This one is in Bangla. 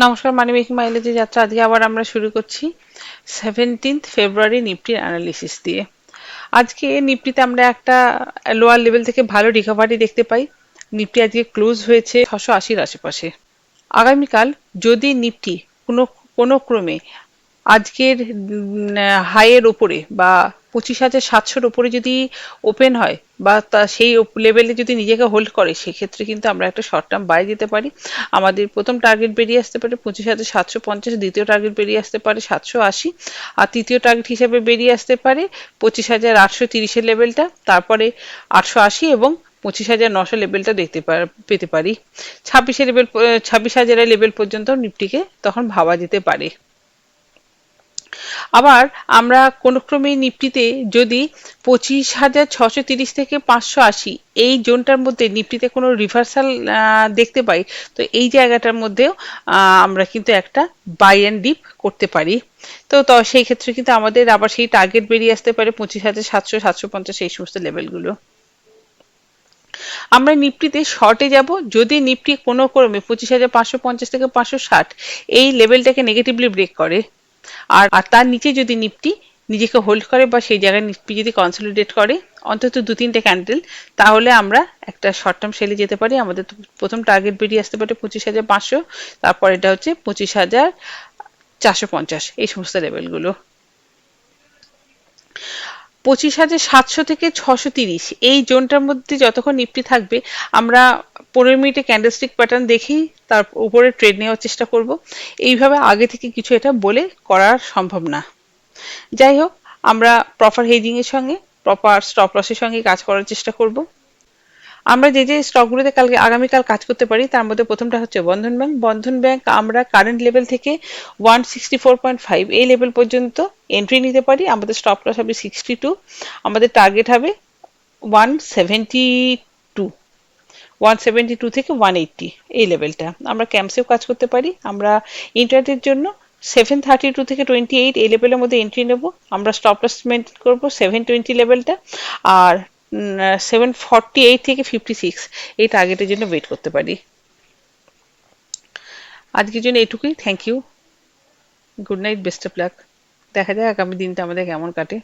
নমস্কার, মানি মেকিং মাইলেজের যাত্রা আজকে আবার আমরা শুরু করছি 17th ফেব্রুয়ারি নিফটির অ্যানালিসিস দিয়ে। আজকে নিফটিতে আমরা একটা লোয়ার লেভেল থেকে ভালো রিকভারি দেখতে পাই। নিফটি আজকে ক্লোজ হয়েছে 680-র আশেপাশে। আগামীকাল যদি নিফটি কোনো কোনো ক্রমে আজকের হাইয়ের ওপরে বা 25,700-র ওপরে যদি ওপেন হয় বা সেই লেভেলে যদি নিজেকে হোল্ড করে, সেক্ষেত্রে কিন্তু আমরা একটা শর্ট টার্ম বাই দিতে পারি। আমাদের প্রথম টার্গেট বেরিয়ে আসতে পারে 25,750, দ্বিতীয় টার্গেট বেরিয়ে আসতে পারে 780, আর তৃতীয় টার্গেট হিসেবে বেরিয়ে আসতে পারে 25,830-এর লেভেলটা, তারপরে 880 এবং 25,900 লেভেলটা পেতে পারি। 26,000 লেভেল পর্যন্ত নিফটিকে তখন ভাবা যেতে পারে। আবার আমরা কোনো ক্রমে নিফটিতে যদি 25,630 থেকে 580 এই জোনটার মধ্যে নিফটিতে কোনো রিভার্সাল দেখতে পাই, তো এই জায়গাটার মধ্যেও আমরা কিন্তু একটা বাই অ্যান্ড ডিপ করতে পারি। তো সেই ক্ষেত্রে কিন্তু আমাদের আবার সেই টার্গেট বেরিয়ে আসতে পারে 25,700, 750 এই সমস্ত লেভেলগুলো। আমরা নিফটিতে শর্টে যাব যদি নিফটি কোনো ক্রমে 25,550 থেকে 560 এই লেভেলটাকে নেগেটিভলি ব্রেক করে, আর তার নিচে যদি নিফটি নিজেকে হোল্ড করে বা সেই জায়গায় নিফটি যদি কনসলিডেট করে অন্তত 2-3টে ক্যান্ডেল, তাহলে আমরা একটা শর্ট টার্ম সেলে যেতে পারি। আমাদের প্রথম টার্গেট বেরিয়ে আসতে পারে 25,500, তারপর এটা হচ্ছে 25,450 এই সমস্ত লেভেলগুলো। 25,700 থেকে 630 এই জোনটার মধ্যে যতক্ষণ নিফটি থাকবে, আমরা 15 মিনিটে ক্যান্ডেলস্টিক প্যাটার্ন দেখেই তার উপরে ট্রেড নেওয়ার চেষ্টা করব। এইভাবে আগে থেকে কিছু এটা বলে করা সম্ভব না। যাই হোক, আমরা প্রপার হেজিং এর সঙ্গে প্রপার স্টপ লসের সঙ্গে কাজ করার চেষ্টা করব। আমরা যে যে স্টকগুলোতে আগামীকাল কাজ করতে পারি, তার মধ্যে প্রথমটা হচ্ছে বন্ধন ব্যাংক। বন্ধন ব্যাংক আমরা কারেন্ট লেভেল থেকে 164.5 এই লেভেল পর্যন্ত এন্ট্রি নিতে পারি। আমাদের স্টপ লস হবে 62, আমাদের টার্গেট হবে 172, 172 থেকে 180 এই লেভেলটা। আমরা ক্যাম্পসেও কাজ করতে পারি। আমরা ইন্টারনেটের জন্য 732 থেকে 28 এই লেভেলের মধ্যে এন্ট্রি নেব। আমরা স্টপ লস মেনটেন করবো 720 লেভেলটা, আর 748 থেকে 56 এই টার্গেটের জন্য ওয়েট করতে পারি। আজকের জন্য এটুকুই। Thank you, good night, best of luck. দেখা যাক আগামী দিনটা আমাদের কেমন কাটে।